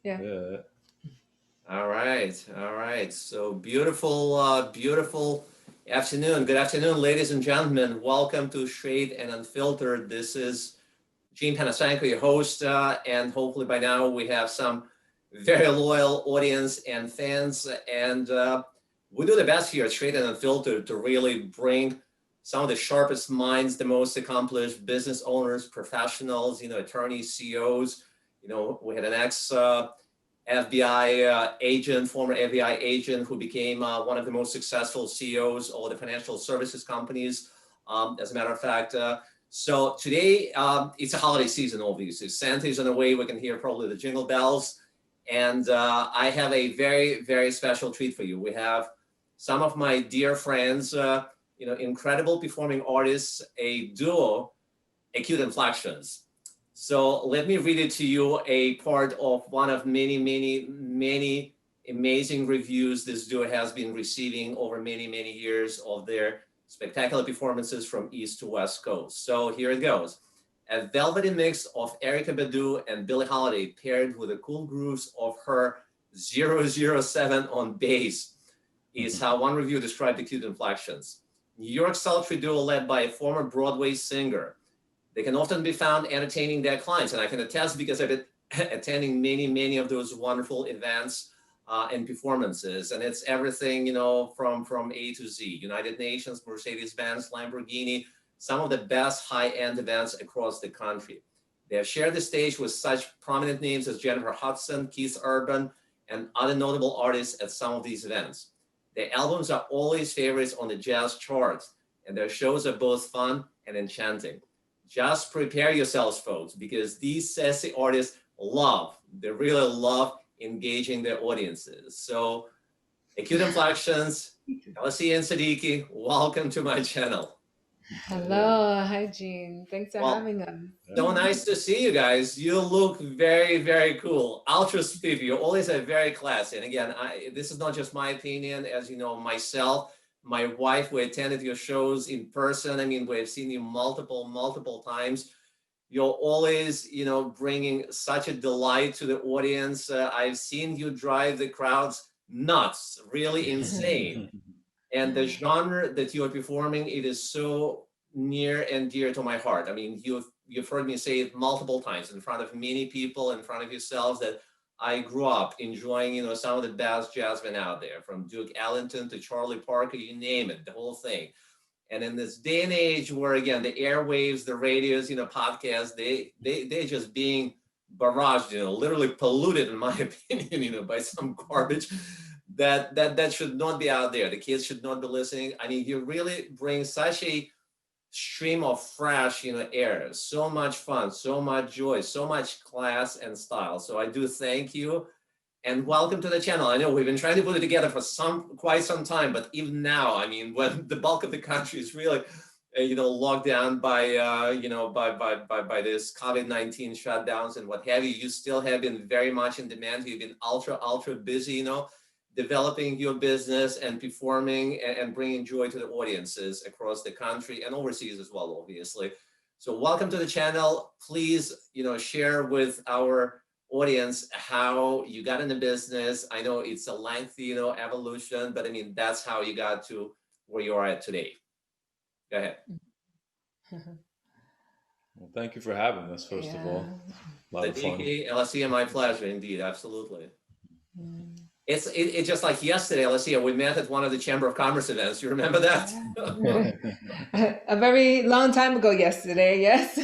Yeah. Yeah. All right, all right. So beautiful, beautiful afternoon. Good afternoon, ladies and gentlemen. Welcome to Shade and Unfiltered. This is Gene Panasenko, your host, and hopefully by now we have some very loyal audience and fans. And we do the best here at Shade and Unfiltered to really bring some of the sharpest minds, the most accomplished business owners, professionals, attorneys, CEOs. We had an ex FBI agent, former FBI agent, who became one of the most successful CEOs of the financial services companies. As a matter of fact, so today it's a holiday season, obviously. Santa's on the way. We can hear probably the jingle bells. And I have a very, very special treat for you. We have some of my dear friends, incredible performing artists, a duo, Acute Inflections. So let me read it to you, a part of one of many, many, many amazing reviews this duo has been receiving over many, many years of their spectacular performances from East to West Coast. So here it goes. A velvety mix of Erykah Badu and Billie Holiday paired with the cool grooves of her 007 on bass is how one review described Acute Inflections. New York sultry duo led by a former Broadway singer. They can often be found entertaining their clients, and I can attest because I've been attending many, many of those wonderful events and performances, and it's everything from A to Z. United Nations, Mercedes-Benz, Lamborghini, some of the best high-end events across the country. They have shared the stage with such prominent names as Jennifer Hudson, Keith Urban, and other notable artists at some of these events. Their albums are always favorites on the jazz charts, and their shows are both fun and enchanting. Just prepare yourselves, folks, because these sassy artists they really love engaging their audiences. So, Acute Inflections, LSE and Siddiqui, welcome to my channel. Yeah. Hello. Hi, Jean. Thanks for Well, having us. so nice to see you guys. You look very, very cool. Ultra spiffy. You always are very classy. And again, this is not just my opinion. As you know, myself, my wife, we attended your shows in person. I mean, we've seen you multiple, multiple times. You're always, bringing such a delight to the audience. I've seen you drive the crowds nuts, really insane. And the genre that you are performing, it is so near and dear to my heart. I mean, you've heard me say it multiple times in front of many people, in front of yourselves, that I grew up enjoying, some of the best jazzmen out there, from Duke Ellington to Charlie Parker, you name it, the whole thing. And in this day and age where, again, the airwaves, the radios, podcasts, they're just being barraged, literally polluted, in my opinion, by some garbage that should not be out there. The kids should not be listening. I mean, you really bring such a stream of fresh, air, so much fun, so much joy, so much class and style. So I do thank you and welcome to the channel. I know we've been trying to put it together for quite some time, but even now, I mean, when the bulk of the country is really, locked down by, by this COVID-19 shutdowns and what have you, you still have been very much in demand. You've been ultra, ultra busy, developing your business and performing and bringing joy to the audiences across the country and overseas as well, obviously. So welcome to the channel. Please, share with our audience how you got into business. I know it's a lengthy, evolution, but I mean, that's how you got to where you are at today. Go ahead. Well, thank you for having us, first of Yeah. all. A lot of fun. Siddiqui, LSE, my pleasure indeed. Absolutely. Mm. It's just like yesterday, LSE, we met at one of the Chamber of Commerce events. You remember that? Yeah. A very long time ago yesterday, yes.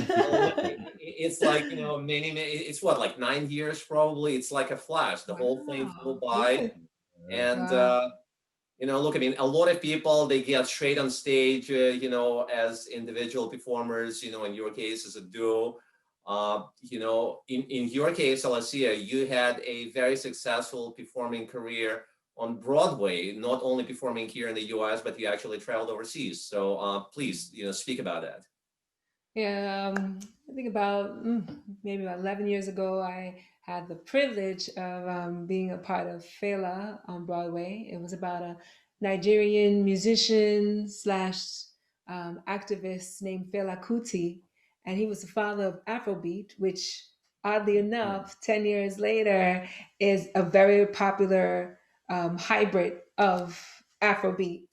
It's like, many, it's what, like 9 years probably. It's like a flash. The whole thing flew Wow. by. Yeah. Yeah. And, Wow. look, I mean, a lot of people, they get straight on stage, as individual performers, in your case, as a duo. In your case, Alessia, you had a very successful performing career on Broadway, not only performing here in the US, but you actually traveled overseas. So please, speak about that. Yeah, I think about maybe about 11 years ago, I had the privilege of being a part of Fela on Broadway. It was about a Nigerian musician slash activist named Fela Kuti, and he was the father of Afrobeat, which oddly enough, 10 years later, is a very popular hybrid of Afrobeat.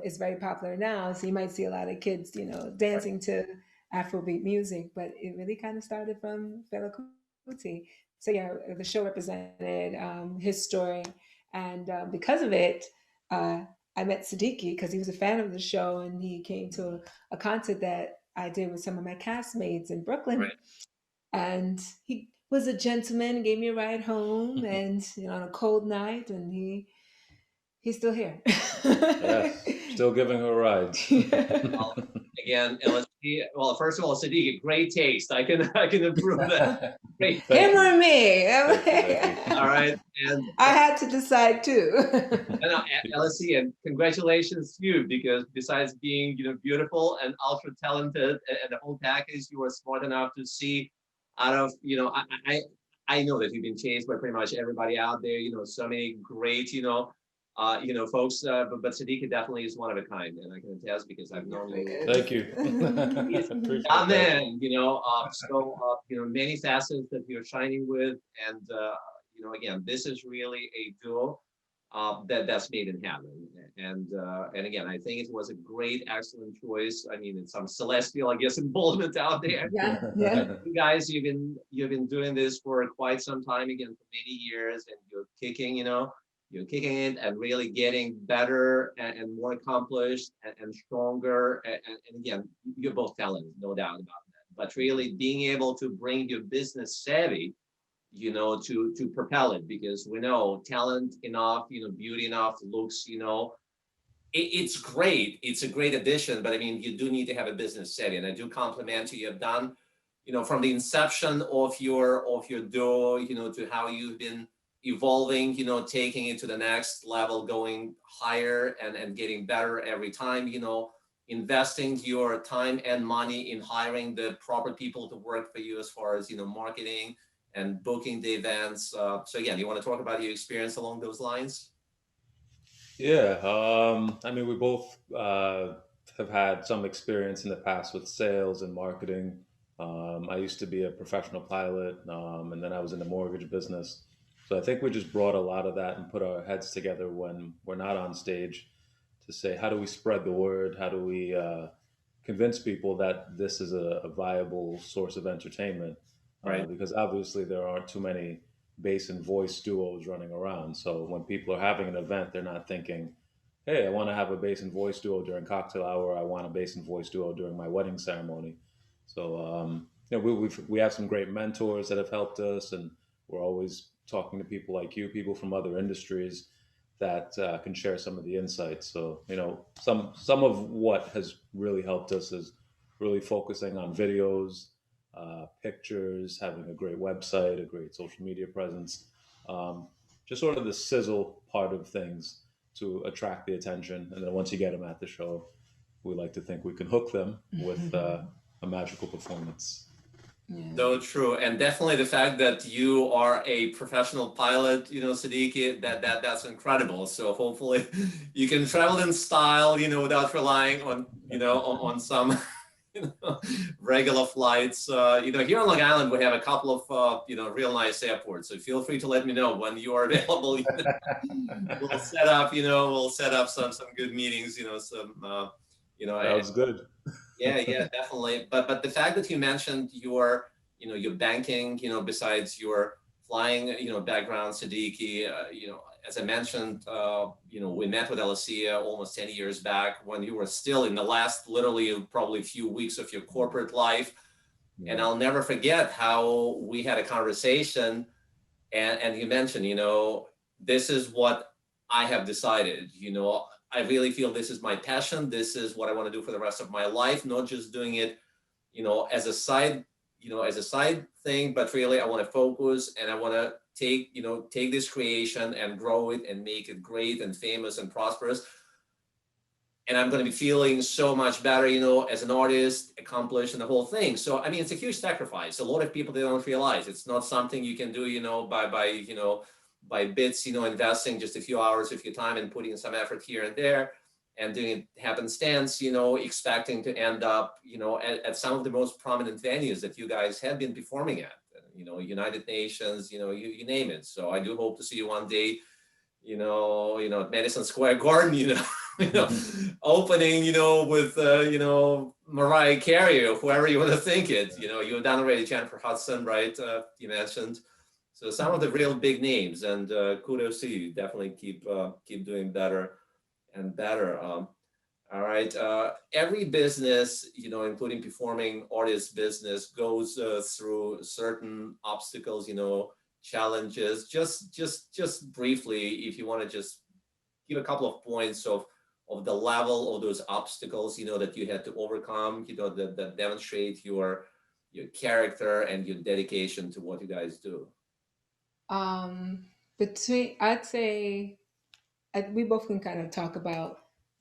It's very popular now. So you might see a lot of kids, dancing to Afrobeat music, but it really kind of started from Fela Kuti. So yeah, the show represented his story. And because of it, uh, I met Siddiqui because he was a fan of the show, and he came to a concert that I did with some of my castmates in Brooklyn. Right. And he was a gentleman, gave me a ride home, and on a cold night, and he's still here. Yes, still giving her rides. Well, again, LSD. Well, first of all, Sadiq, great taste. I can improve that. Great. Him or me? Thank you. All right, and I had to decide too. no, LSD, and congratulations to you, because besides being beautiful and ultra talented and the whole package, you were smart enough to see out of I know that you've been chased by pretty much everybody out there. So many great folks, but Sadiq definitely is one of a kind, and I can attest because I've known you. Thank you. Appreciate that. Many facets that you're shining with, and again, this is really a duo that's made in heaven. And again, I think it was a great, excellent choice. I mean, it's some celestial, I guess, involvement out there. Yeah. You guys, you've been doing this for quite some time, again, for many years, and you're kicking it and really getting better and more accomplished and stronger. And again, you're both talented, no doubt about that. But really being able to bring your business savvy, to propel it, because we know talent enough, beauty enough, looks, it's great. It's a great addition, but I mean, you do need to have a business savvy. And I do compliment you. You've done, from the inception of your duo, to how you've been evolving, taking it to the next level, going higher and getting better every time, investing your time and money in hiring the proper people to work for you as far as, marketing and booking the events. So again, you want to talk about your experience along those lines? Yeah, I mean, we both have had some experience in the past with sales and marketing. I used to be a professional pilot, and then I was in the mortgage business. So I think we just brought a lot of that and put our heads together when we're not on stage to say, how do we spread the word? How do we convince people that this is a viable source of entertainment? Right. Because obviously there aren't too many bass and voice duos running around. So when people are having an event, they're not thinking, hey, I want to have a bass and voice duo during cocktail hour. I want a bass and voice duo during my wedding ceremony. So we have some great mentors that have helped us, and we're always talking to people like you, people from other industries that can share some of the insights. So some of what has really helped us is really focusing on videos, pictures, having a great website, a great social media presence, just sort of the sizzle part of things to attract the attention. And then once you get them at the show, we like to think we can hook them with a magical performance. Yeah. So true, and definitely the fact that you are a professional pilot, Siddiqui, that's incredible. So hopefully, you can travel in style, without relying on, on some, regular flights. Here on Long Island, we have a couple of, real nice airports. So feel free to let me know when you are available. We'll set up some good meetings. Sounds good. Yeah, definitely. But the fact that you mentioned your banking, besides your flying, background, Siddiqui, as I mentioned, we met with Alicia almost 10 years back when you were still in the last, literally, probably few weeks of your corporate life. Yeah. And I'll never forget how we had a conversation, and you mentioned, this is what I have decided, I really feel this is my passion. This is what I want to do for the rest of my life, not just doing it, as a side, thing, but really I want to focus and I want to take this creation and grow it and make it great and famous and prosperous. And I'm going to be feeling so much better, as an artist, accomplished and the whole thing. So, I mean, it's a huge sacrifice. A lot of people, they don't realize it's not something you can do, by bits, investing just a few hours of your time and putting some effort here and there and doing it happenstance, expecting to end up, at some of the most prominent venues that you guys have been performing at. United Nations, you name it. So I do hope to see you one day, at Madison Square Garden, opening, with, Mariah Carey or whoever you want to think it. You've done already Jennifer Hudson, right? You mentioned. So some of the real big names, and kudos to you. Definitely keep doing better and better. All right. Every business, including performing artist business, goes through certain obstacles, challenges. Just briefly, if you want to just give a couple of points of the level of those obstacles, that you had to overcome, that demonstrate your character and your dedication to what you guys do. Um, I'd say we both can kind of talk about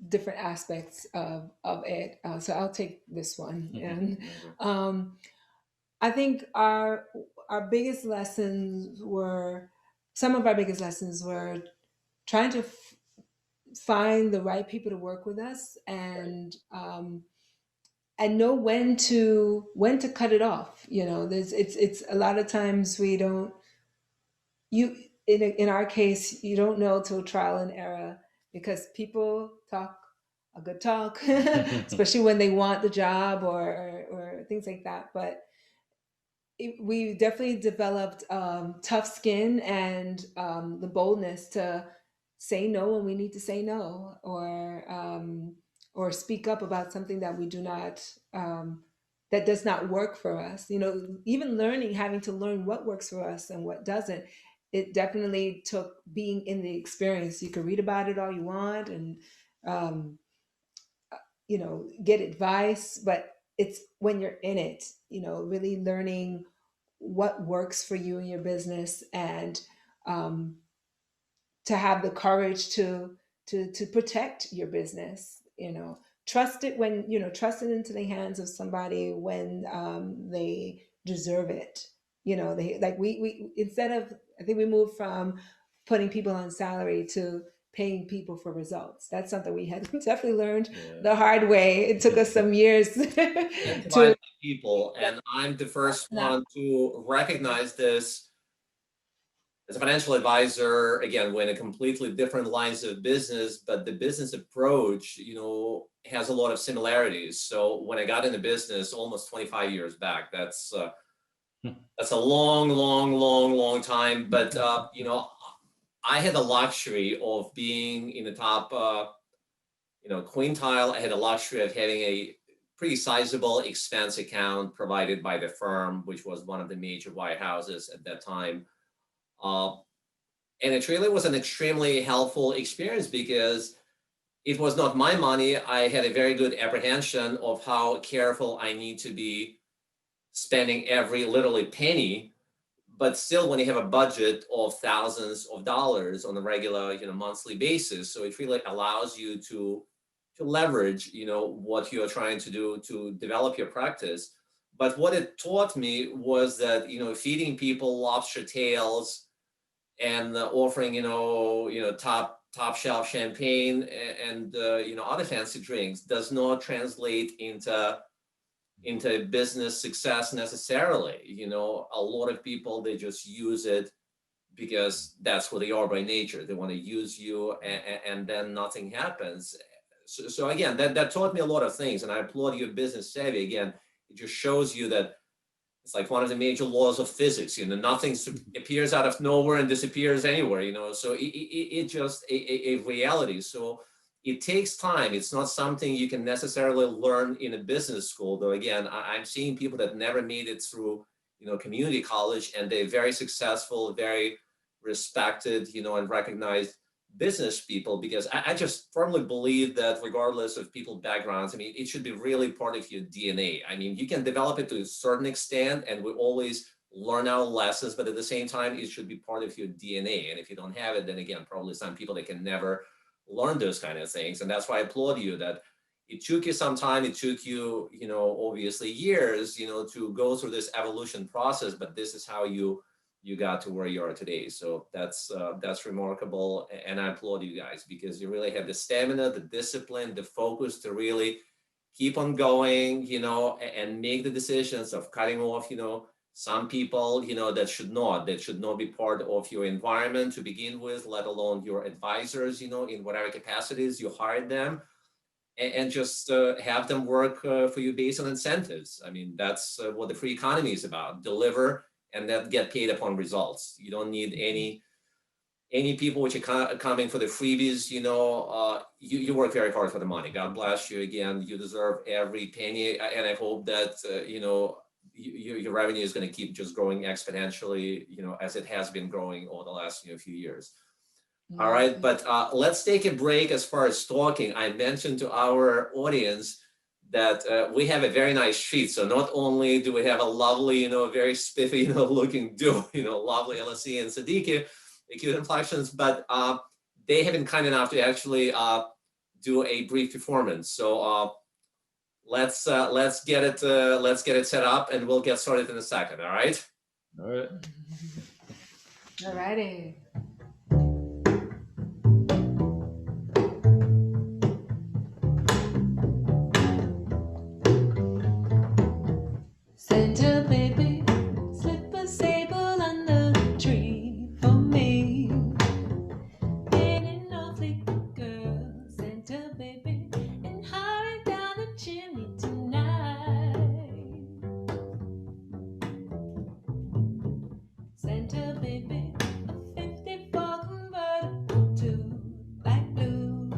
different aspects of it. So I'll take this one, and um, I think our biggest lessons were some of our biggest lessons were trying to find the right people to work with us, Right. and know when to cut it off. It's a lot of times we don't you in our case you don't know till trial and error, because people talk a good talk, especially when they want the job, or things like that. But we definitely developed tough skin, and the boldness to say no when we need to say no, or speak up about something that we do not that does not work for us. Even having to learn what works for us and what doesn't. It definitely took being in the experience. You can read about it all you want, and um, get advice, but it's when you're in it, really learning what works for you in your business, and um, to have the courage to protect your business. Trust it when trust it into the hands of somebody when they deserve it. They like we instead of, I think we moved from putting people on salary to paying people for results. That's something we had definitely learned Yeah. the hard way. It took us some years Incentivized to people, and I'm the first not. one to recognize this as a financial advisor. Again, we're in a completely different lines of business, but the business approach, has a lot of similarities. So when I got into business almost 25 years back, that's a long, long, long, long time. But I had the luxury of being in the top, quintile. I had the luxury of having a pretty sizable expense account provided by the firm, which was one of the major wirehouses at that time. Uh, and it really was an extremely helpful experience because it was not my money. I had a very good apprehension of how careful I need to be spending every literally penny. But still, when you have a budget of thousands of dollars on a regular, monthly basis, so it really allows you to leverage, what you're trying to do to develop your practice. But what it taught me was that, feeding people lobster tails and offering, top shelf champagne and other fancy drinks does not translate into business success necessarily. A lot of people, they just use it because that's who they are by nature. They want to use you, and then nothing happens. So again, that taught me a lot of things, and I applaud your business savvy. Again, it just shows you that it's like one of the major laws of physics. Nothing appears out of nowhere and disappears anywhere. So it just a reality. So it takes time. It's not something you can necessarily learn in a business school. Though again, I'm seeing people that never made it through, community college, and they're very successful, very respected, and recognized business people, because I just firmly believe that regardless of people's backgrounds, I mean, it should be really part of your DNA. I mean, you can develop it to a certain extent, and we always learn our lessons, but at the same time, it should be part of your DNA. And if you don't have it, then again, probably some people that can never learn those kind of things. And that's why I applaud you that it took you some time. It took you, obviously years, to go through this evolution process, but this is how you got to where you are today. So that's remarkable, and I applaud you guys because you really have the stamina, the discipline, the focus to really keep on going, and make the decisions of cutting off, Some people, that should not be part of your environment to begin with, let alone your advisors, in whatever capacities you hired them, and just have them work for you based on incentives. I mean, that's what the free economy is about: deliver and then get paid upon results. You don't need any people which are coming for the freebies. You work very hard for the money. God bless you. Again, you deserve every penny, and I hope that your revenue is going to keep just growing exponentially, as it has been growing over the last few years. All right, but let's take a break as far as talking. I mentioned to our audience that we have a very nice sheet. So not only do we have a lovely, very spiffy, looking duo, lovely LSE and Siddiqui, Acute Inflections, but they have been kind enough to actually do a brief performance. So let's get it set up, and we'll get started in a second. All right. All right. All righty. Santa baby, slip a sable under the tree for me. Ain't an awfully good girl, Santa baby, and hurry down the chimney tonight. Santa baby, a 54 convertible to light blue.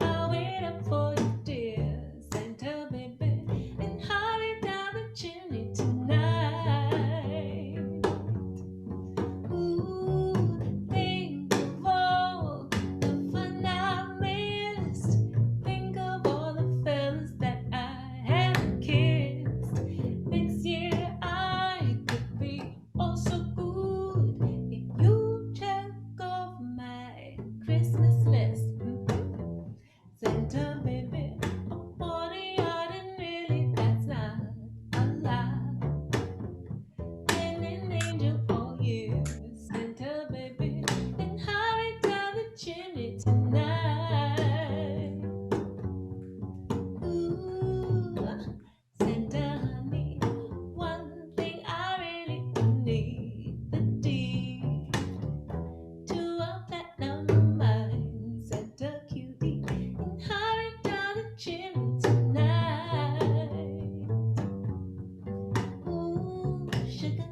I'll wait up for you, dear Santa baby, and hurry down the chimney tonight. Ooh, think of all the fun I've missed. Think of all the fellas that I haven't kissed. Next year I could be oh so good if you check off my Christmas list. Santa baby, a 40-yard, and really that's not a lot. Been an angel all year, Santa baby, and hurry down the chimney tonight. Ooh, Santa honey, one thing I really need, the deed to a platinum mine, Santa cutie, and hurry down the chimney tonight. Ooh, sugar,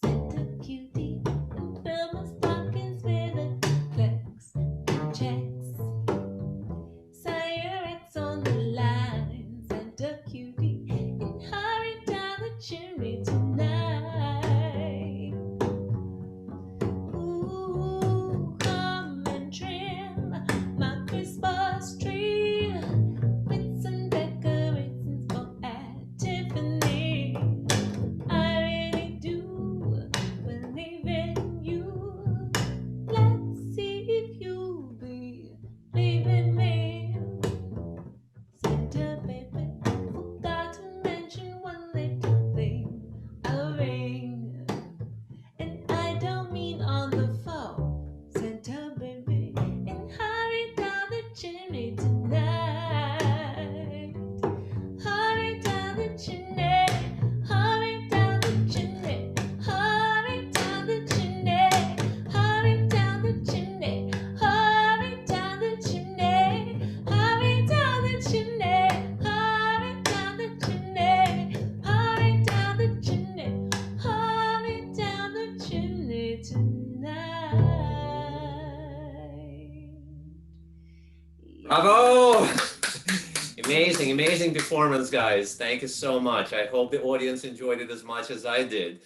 Santa cutie, and fill my stockings with a duplex and checks. Sign your ex on the line, Santa cutie, and hurry down the chimney tonight. Ooh, come and trim my Christmas tree with some decorations for at Tiffany. I really do believe in you. Let's see if you believe in me. Santa baby, forgot to mention one little thing. A ring. And I don't mean on the phone, Santa baby, and hurry down the chimney tonight. Hurry down the chimney, hurry down the chimney, hurry down the chimney, hurry down the chimney, hurry down the chimney, hurry down the chimney, hurry down the chimney, hurry down the chimney, hurry down the chimney tonight. Bravo! Amazing, amazing performance, guys. Thank you so much. I hope the audience enjoyed it as much as I did.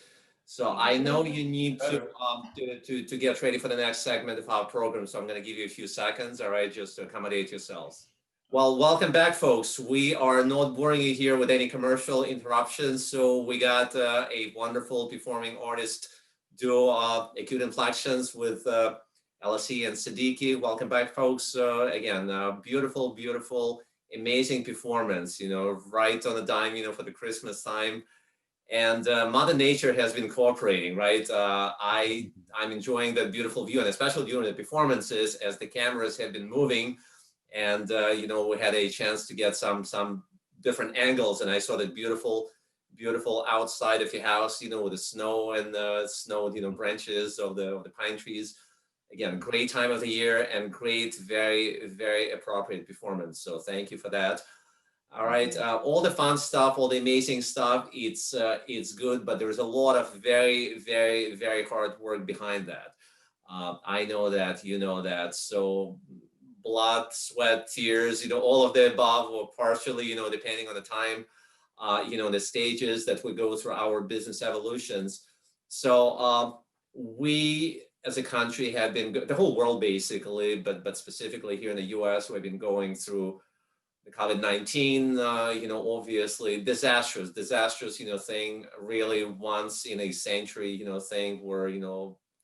So I know you need to get ready for the next segment of our program. So I'm going to give you a few seconds, all right, just to accommodate yourselves. Well, welcome back, folks. We are not boring you here with any commercial interruptions. So we got a wonderful performing artist duo, Acute Inflections with LSE and Siddiqui. Welcome back, folks. Again, beautiful, beautiful, amazing performance, right on the dime, for the Christmas time. And Mother Nature has been cooperating, right? I'm enjoying that beautiful view, and especially during the performances as the cameras have been moving. And, we had a chance to get some different angles, and I saw that beautiful beautiful outside of your house, with the snow and the snow, branches of the pine trees. Again, great time of the year and great, very, very appropriate performance. So thank you for that. All right, all the fun stuff, all the amazing stuff, it's good, but there's a lot of very, very, very hard work behind that. I know that, you know that. So blood, sweat, tears, all of the above, or partially, depending on the time, the stages that we go through our business evolutions. So we as a country have been, the whole world basically, but specifically here in the US, we've been going through the COVID-19, obviously disastrous, thing, really once in a century, thing where,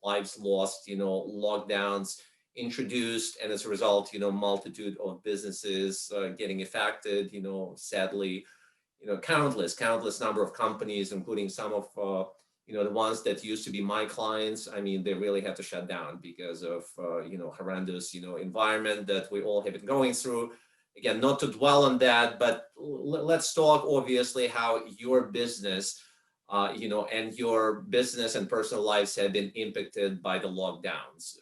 lives lost, lockdowns introduced, and as a result, multitude of businesses getting affected, sadly, countless number of companies, including some of, the ones that used to be my clients. I mean, they really had to shut down because of, horrendous, environment that we all have been going through. Again, not to dwell on that, but let's talk obviously how your business, and your business and personal lives have been impacted by the lockdowns.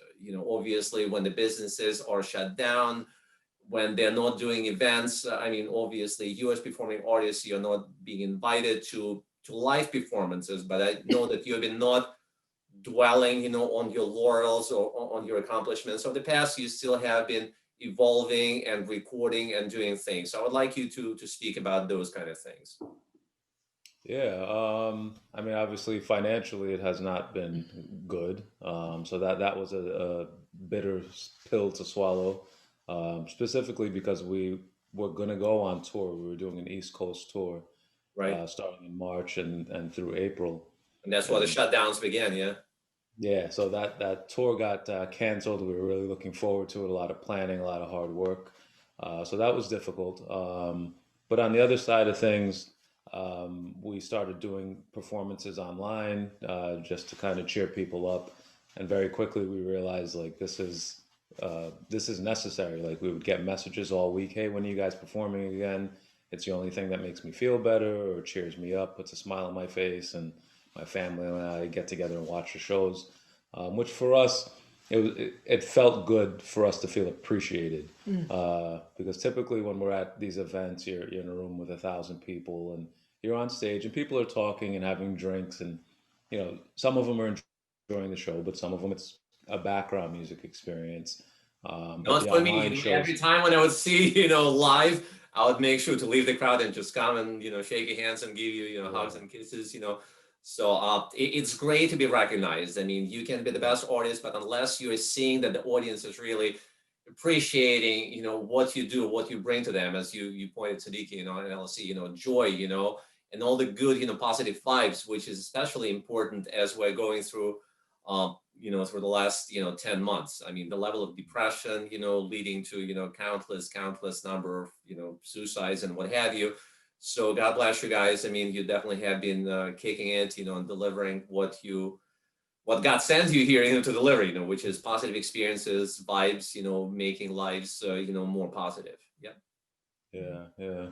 Obviously when the businesses are shut down, when they're not doing events, I mean, obviously you as performing artists, you're not being invited to live performances, but I know that you have been not dwelling, on your laurels or on your accomplishments of the past. You still have been evolving and recording and doing things. So I would like you to speak about those kind of things. Yeah, I mean, obviously, financially, it has not been good. So that was a bitter pill to swallow, specifically because we were going to go on tour. We were doing an East Coast tour, Right. starting in March and through April. And that's why the And shutdowns began, yeah. yeah, so that tour got canceled. We were really looking forward to it. A lot of planning, a lot of hard work. So that was difficult. But on the other side of things, we started doing performances online just to kind of cheer people up. And very quickly we realized like this is necessary. Like we would get messages all week, hey, when are you guys performing again? It's the only thing that makes me feel better or cheers me up, puts a smile on my face, and my family and I get together and watch the shows, which for us, it felt good for us to feel appreciated. Because typically when we're at these events, you're in a room with 1,000 people and you're on stage and people are talking and having drinks and, some of them are enjoying the show, but some of them it's a background music experience. But Not the for me, online every shows, time when I would see, live, I would make sure to leave the crowd and just come and, shake your hands and give you, hugs yeah, and kisses. So it's great to be recognized. I mean, you can be the yeah, best artist, but unless you're seeing that the audience is really appreciating, what you do, what you bring to them, as you pointed to Diki, and LC, joy, and all the good, positive vibes, which is especially important as we're going through, through the last, 10 months. I mean, the level of depression, leading to, countless number of, suicides and what have you. So God bless you guys. I mean, you definitely have been kicking it, and delivering what God sends you here, to deliver, which is positive experiences, vibes, making lives, more positive. Yeah. yeah, yeah.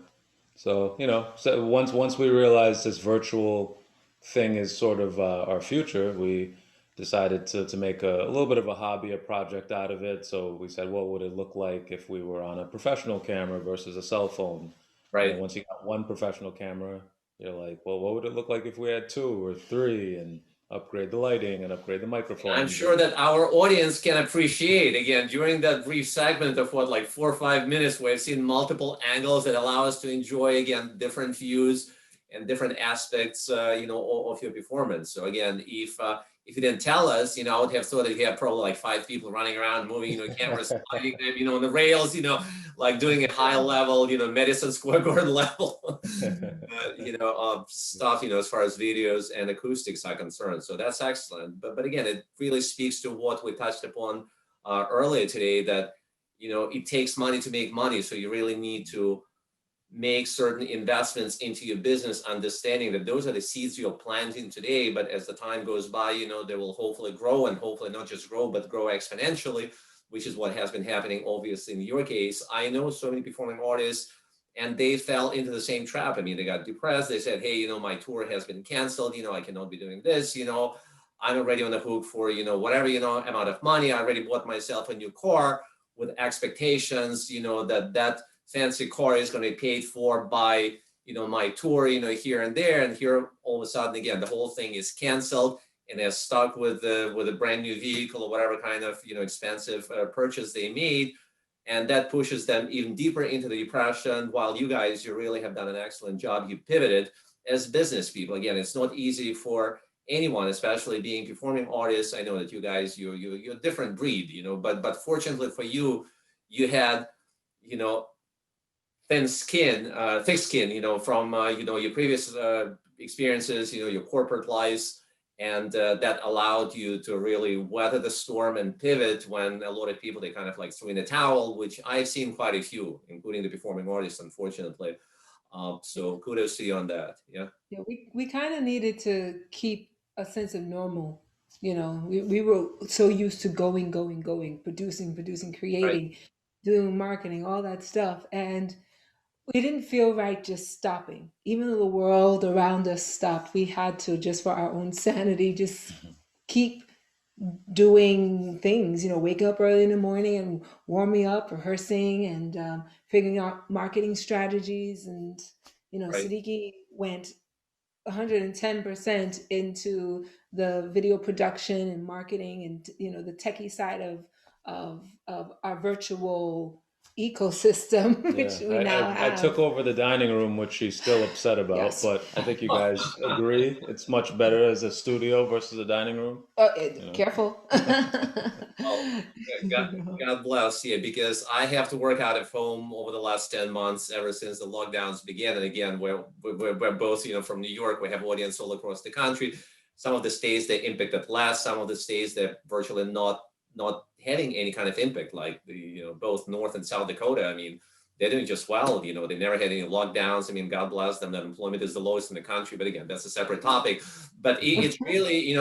So, so once we realized this virtual thing is sort of our future, we decided to make a little bit of a hobby, a project out of it. So we said, what would it look like if we were on a professional camera versus a cell phone? Right. Once you got one professional camera, you're like, well, what would it look like if we had two or three and upgrade the lighting and upgrade the I'm microphones sure and that our audience can appreciate, again, during that brief segment of what, like 4 or 5 minutes, we've seen multiple angles that allow us to enjoy, again, different views and different aspects, of your performance. So again, if you didn't tell us, I would have thought that you had probably like 5 people running around, moving, cameras, sliding them, on the rails, like doing a high level, Madison Square Garden level, stuff, as far as videos and acoustics are concerned. So that's excellent. But again, it really speaks to what we touched upon earlier today, that, it takes money to make money. So you really need to make certain investments into your business, understanding that those are the seeds you're planting today, but as the time goes by, they will hopefully grow, and hopefully not just grow, but grow exponentially, which is what has been happening, obviously, in your case. I know so many performing artists and they fell into the same trap. I mean, they got depressed. They said, hey, my tour has been canceled. I cannot be doing this. I'm already on the hook for, whatever, amount of money. I already bought myself a new car with expectations, that fancy car is going to be paid for by, my tour, here and there. And here, all of a sudden, again, the whole thing is canceled, and they're stuck with a brand new vehicle or whatever kind of, expensive purchase they made. And that pushes them even deeper into the depression, while you guys, you really have done an excellent job. You pivoted as business people. Again, it's not easy for anyone, especially being performing artists. I know that you guys, you're a different breed, but fortunately for you, you had, thick skin, from, your previous experiences, your corporate lives, and that allowed you to really weather the storm and pivot when a lot of people, they kind of like threw in the towel, which I've seen quite a few, including the performing artists, unfortunately. So kudos to you on that. Yeah. Yeah, we kind of needed to keep a sense of normal. We were so used to going, producing, Right. creating, doing marketing, all that stuff. And we didn't feel right just stopping. Even though the world around us stopped, we had to, just for our own sanity, just keep doing things, wake up early in the morning and warming up, rehearsing, and figuring out marketing strategies. And, Right. Siddiqui went 110% into the video production and marketing, and the techie side of our virtual ecosystem, Yeah, which we now I have. took over the dining room, which she's still upset about, Yes. but I think you guys agree it's much better as a studio versus a dining room. You know. Careful. Well, God bless you, because I have to work out of home over the last 10 months, ever since the lockdowns began. And again, we're both, from New York. We have audience all across the country. Some of the states they impacted less, some of the states they're virtually not having any kind of impact, like both North and South Dakota. I mean, they're doing just well. They never had any lockdowns. I mean, God bless them. That employment is the lowest in the country. But again, that's a separate topic. But it's really,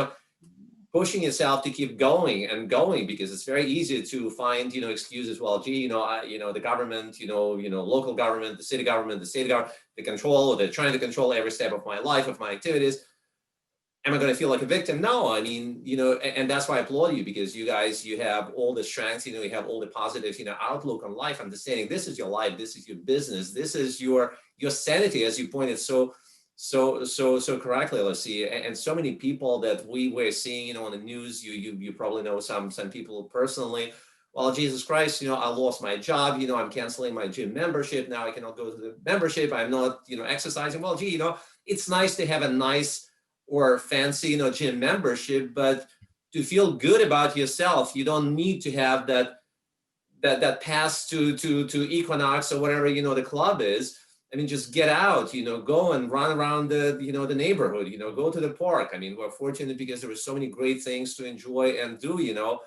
pushing yourself to keep going and going, because it's very easy to find excuses. Well, gee, the government, local government, the city government, the state government, they're trying to control every step of my life, of my activities. Am I going to feel like a victim? No. I mean, and that's why I applaud you, because you guys, you have all the strengths, you have all the positive outlook on life, understanding this is your life, this is your business, this is your sanity, as you pointed so correctly, let's see. And so many people that we were seeing on the news, you probably know some people personally. Well, Jesus Christ, I lost my job, I'm canceling my gym membership, now I cannot go to the membership, I'm not exercising. Well, gee, it's nice to have a nice or fancy gym membership, but to feel good about yourself, you don't need to have that pass to Equinox or whatever the club is. I mean, just get out, go and run around the neighborhood, go to the park. I mean, we're fortunate because there are so many great things to enjoy and do,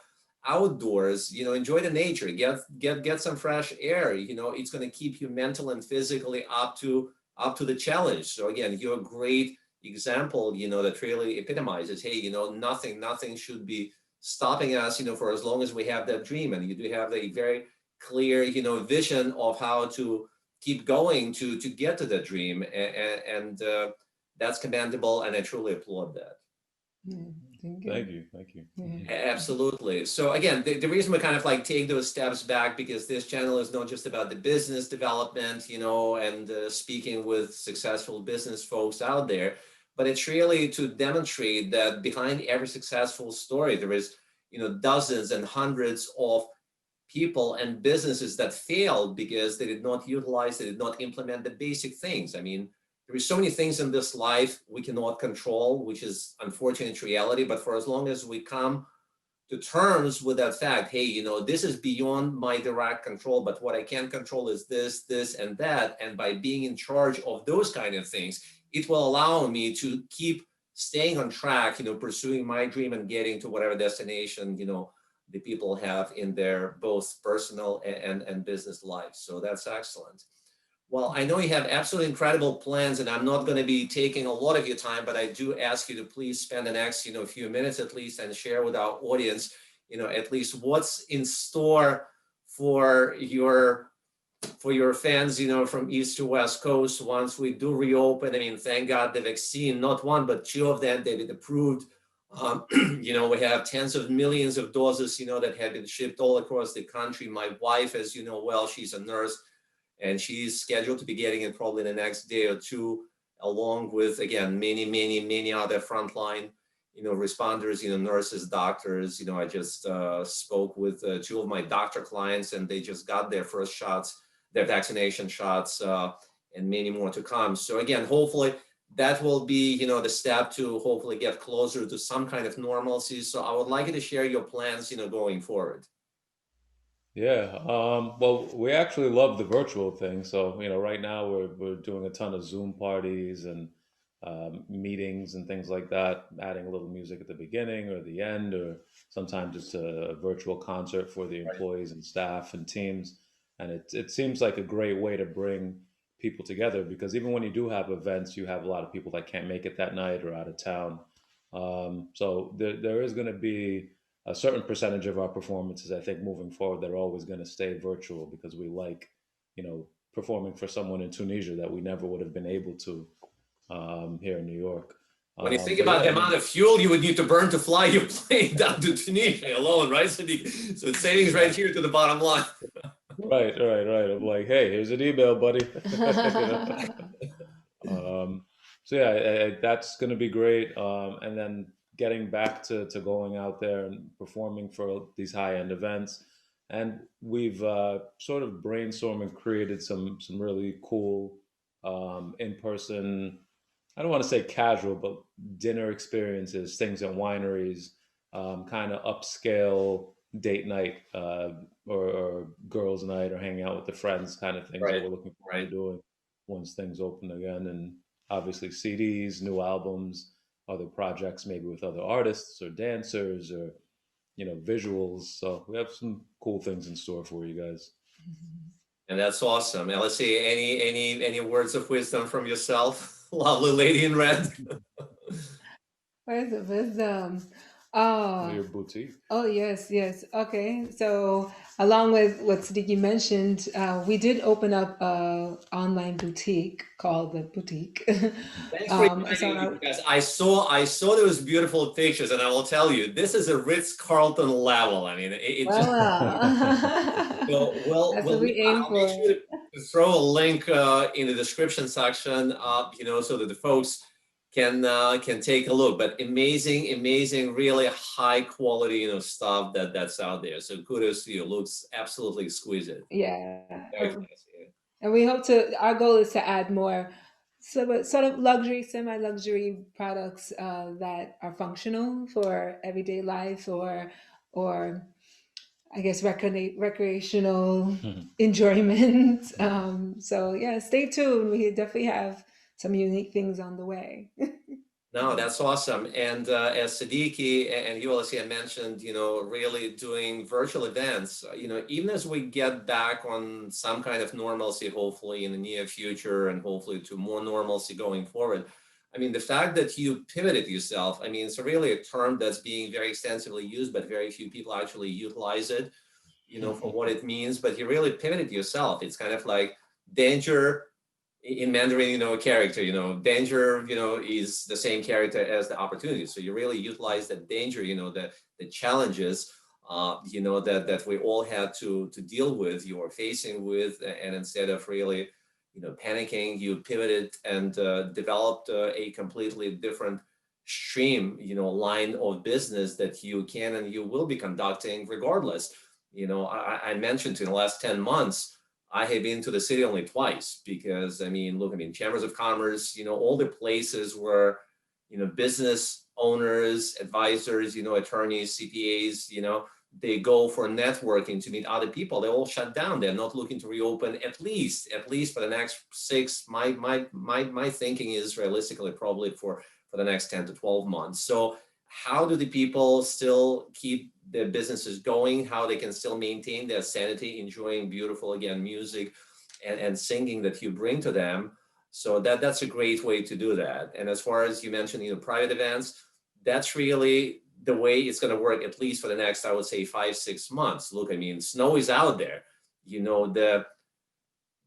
outdoors, enjoy the nature, get some fresh air. It's going to keep you mental and physically up to the challenge. So again, you're a great example, that really epitomizes, hey, nothing should be stopping us, for as long as we have that dream. And you do have a very clear, vision of how to keep going to get to that dream, and that's commendable, and I truly applaud that. Thank you. Yeah. Absolutely. So again, the reason we kind of like take those steps back, because this channel is not just about the business development, and speaking with successful business folks out there, but it's really to demonstrate that behind every successful story, there is, dozens and hundreds of people and businesses that failed because they did not utilize, they did not implement the basic things. I mean, there are so many things in this life we cannot control, which is unfortunate reality. But for as long as we come to terms with that fact, hey, this is beyond my direct control, but what I can control is this, and that. And by being in charge of those kind of things, it will allow me to keep staying on track, pursuing my dream and getting to whatever destination, the people have in their both personal and business lives. So that's excellent. Well, I know you have absolutely incredible plans, and I'm not going to be taking a lot of your time, but I do ask you to please spend the next, few minutes at least and share with our audience, at least what's in store for for your fans, from East to West Coast, once we do reopen, I mean, thank God the vaccine, not one, but two of them, they've been approved. We have tens of millions of doses, that have been shipped all across the country. My wife, as you know well, she's a nurse, and she's scheduled to be getting it probably in the next day or two, along with, again, many, many, many other frontline, responders, nurses, doctors. I just spoke with two of my doctor clients, and they just got their first shots, their vaccination shots, and many more to come. So again, hopefully that will be, the step to hopefully get closer to some kind of normalcy. So I would like you to share your plans, going forward. Yeah. Well, we actually love the virtual thing. So, right now we're doing a ton of Zoom parties and meetings and things like that, adding a little music at the beginning or the end, or sometimes just a virtual concert for the employees and staff and teams. And it seems like a great way to bring people together, because even when you do have events, you have a lot of people that can't make it that night or out of town. So there is going to be a certain percentage of our performances, I think, moving forward, that are always going to stay virtual, because we like, performing for someone in Tunisia that we never would have been able to here in New York. When you think But about yeah, the I mean, amount of fuel you would need to burn to fly your plane down to Tunisia alone, right? So it's savings right here to the bottom line. right. I'm like, hey, here's an email, buddy. You know? So yeah, that's going to be great. And then getting back to going out there and performing for these high end events. And we've sort of brainstormed and created some really cool in person. I don't want to say casual, but dinner experiences, things at wineries, kind of upscale date night, or girls' night, or hanging out with the friends, kind of things that Right, we're looking forward right. to doing once things open again. And obviously, CDs, new albums, other projects, maybe with other artists or dancers, or visuals. So we have some cool things in store for you guys. And that's awesome. And let's see, any words of wisdom from yourself, lovely lady in red? Where's the wisdom? For Oh, your boutique. oh yes, yes. Okay. So along with what Siddiqui mentioned, we did open up a online boutique called the Boutique. Thanks for So inviting me, because I saw those beautiful pictures, and I will tell you, this is a Ritz-Carlton level. I mean, it just, so that's what we aim I'll make for. sure to throw a link in the description section, so that the folks can take a look. But amazing, amazing, really high quality, stuff that's out there. So kudos to you. Looks absolutely exquisite. Yeah. Very classy. And we hope to, our goal is to add more sort of luxury, semi-luxury products that are functional for everyday life, or I guess recreational enjoyment. So yeah, stay tuned. We definitely have some unique things on the way. No, that's awesome. And as Siddiqui and you, Alicia, mentioned, really doing virtual events, even as we get back on some kind of normalcy, hopefully in the near future, and hopefully to more normalcy going forward. I mean, the fact that you pivoted yourself, I mean, it's really a term that's being very extensively used, but very few people actually utilize it, for what it means. But you really pivoted yourself. It's kind of like danger in Mandarin, character, danger, is the same character as the opportunity. So you really utilize that danger, the challenges, that we all had to deal with, you were facing with, and instead of really, panicking, you pivoted and developed a completely different stream, line of business that you can and you will be conducting regardless. I mentioned in the last 10 months, I have been to the city only twice, because I mean, look, chambers of commerce, all the places where, business owners, advisors, attorneys, CPAs, they go for networking to meet other people. They all shut down. They're not looking to reopen, at least for the next 6. My thinking is realistically probably for the next 10 to 12 months. So how do the people still keep their businesses going, how they can still maintain their sanity, enjoying beautiful, again, music and singing that you bring to them? So that's a great way to do that. And as far as you mentioned, private events, that's really the way it's going to work, at least for the next, I would say, 5-6 months. Look, snow is out there. The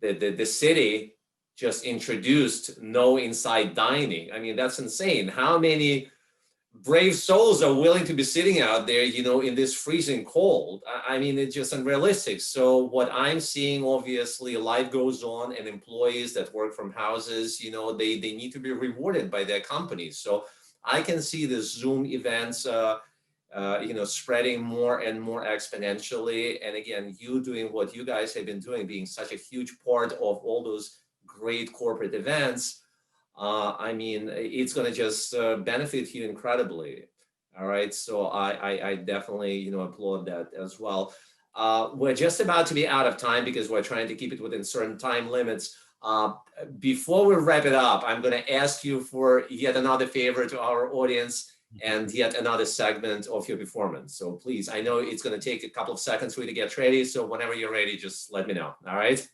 the city just introduced no inside dining. I mean, that's insane. How many brave souls are willing to be sitting out there, in this freezing cold? I mean, it's just unrealistic. So what I'm seeing, obviously, life goes on, and employees that work from houses, they need to be rewarded by their companies. So I can see the Zoom events, spreading more and more exponentially. And again, you doing what you guys have been doing, being such a huge part of all those great corporate events, I mean, it's going to just benefit you incredibly. All right. So I definitely, applaud that as well. We're just about to be out of time because we're trying to keep it within certain time limits. Before we wrap it up, I'm going to ask you for yet another favor to our audience and yet another segment of your performance. So please, I know it's going to take a couple of seconds for you to get ready. So whenever you're ready, just let me know. All right.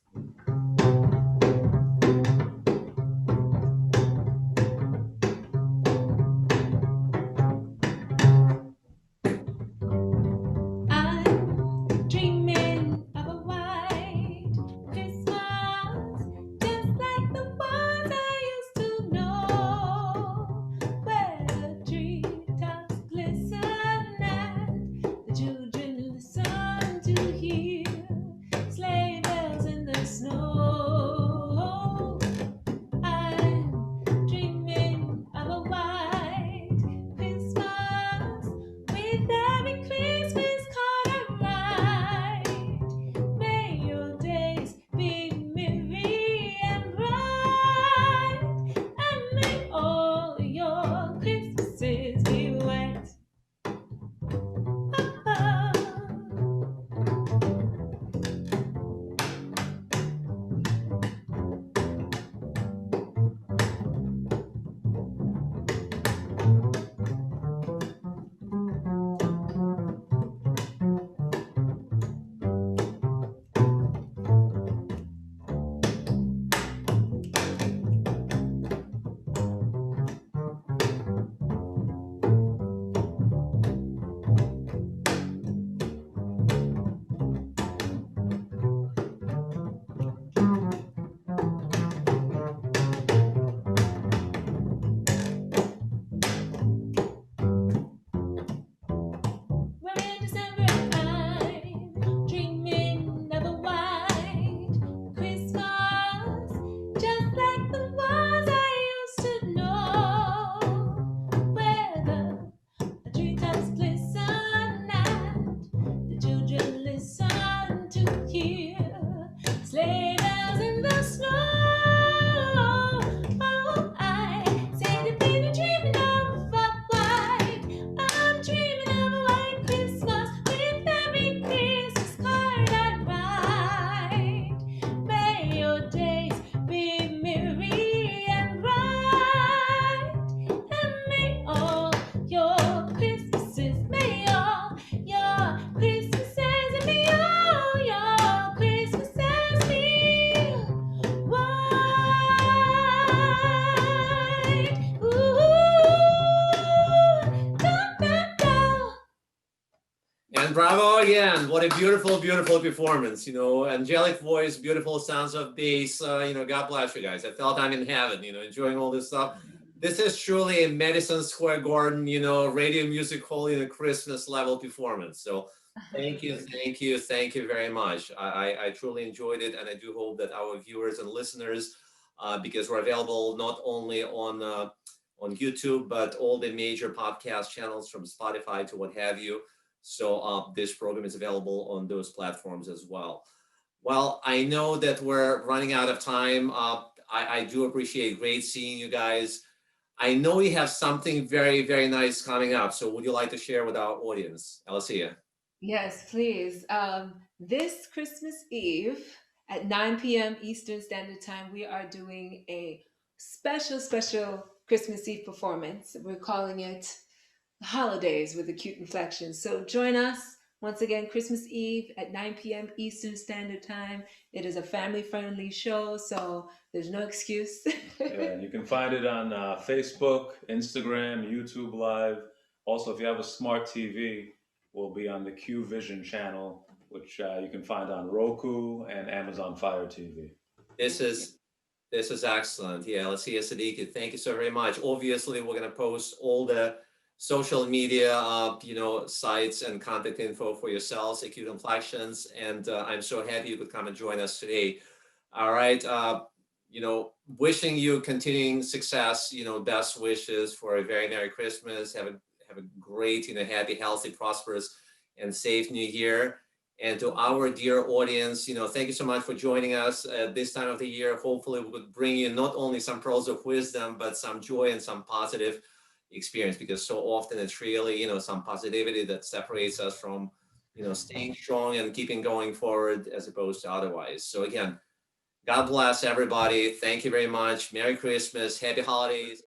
I'm dreaming of a white Christmas, just like the ones I used to know, where the treetops glisten and the children listen to hear sleigh bells in the snow. I'm dreaming of a white Christmas with every Christmas card I write. May your days be merry and bright, and may all your Christmases be white. Oh. We're in December time, dreaming of a white Christmas, just like the ones I used to know, where the treetops glisten and the children listen to hear sleigh bells in the snow. Oh, I say that we've been dreaming of a white. I'm dreaming of a white Christmas with every Christmas card I write. May your days be merry and bright, and may all your Christmases, may all your Christmases, and may all your Christmases be white. Ooh, da, da, da. And bravo again. What a beautiful, beautiful performance. Angelic voice, beautiful sounds of bass. God bless you guys. I felt I'm in heaven, enjoying all this stuff. This is truly a Madison Square Garden, radio music hall in a Christmas level performance. So thank you, thank you, thank you very much. I truly enjoyed it, and I do hope that our viewers and listeners, because we're available not only on YouTube, but all the major podcast channels from Spotify to what have you. So this program is available on those platforms as well. Well, I know that we're running out of time. I do appreciate great seeing you guys. I know you have something very, very nice coming up. So would you like to share with our audience, Alicia? Yes, please. This Christmas Eve at 9 p.m. Eastern Standard Time, we are doing a special Christmas Eve performance. We're calling it Holidays with Acute Inflections. So join us once again Christmas Eve at 9 p.m. Eastern Standard Time. It is a family-friendly show, so there's no excuse. Yeah, and you can find it on Facebook, Instagram, YouTube Live. Also, if you have a smart TV, we'll be on the Q Vision channel, which you can find on Roku and Amazon Fire TV. This is this is excellent. Yeah, let's see, Sadiki. Thank you so very much. Obviously, we're gonna post all the social media, sites and contact info for yourselves, Acute Inflections, and I'm so happy you could come and join us today. All right, wishing you continuing success. Best wishes for a very Merry Christmas. Have a great, happy, healthy, prosperous, and safe New Year. And to our dear audience, thank you so much for joining us at this time of the year. Hopefully, we could bring you not only some pearls of wisdom, but some joy and some positive experience, because so often it's really, some positivity that separates us from, staying strong and keeping going forward as opposed to otherwise. So again, God bless everybody. Thank you very much. Merry Christmas. Happy holidays.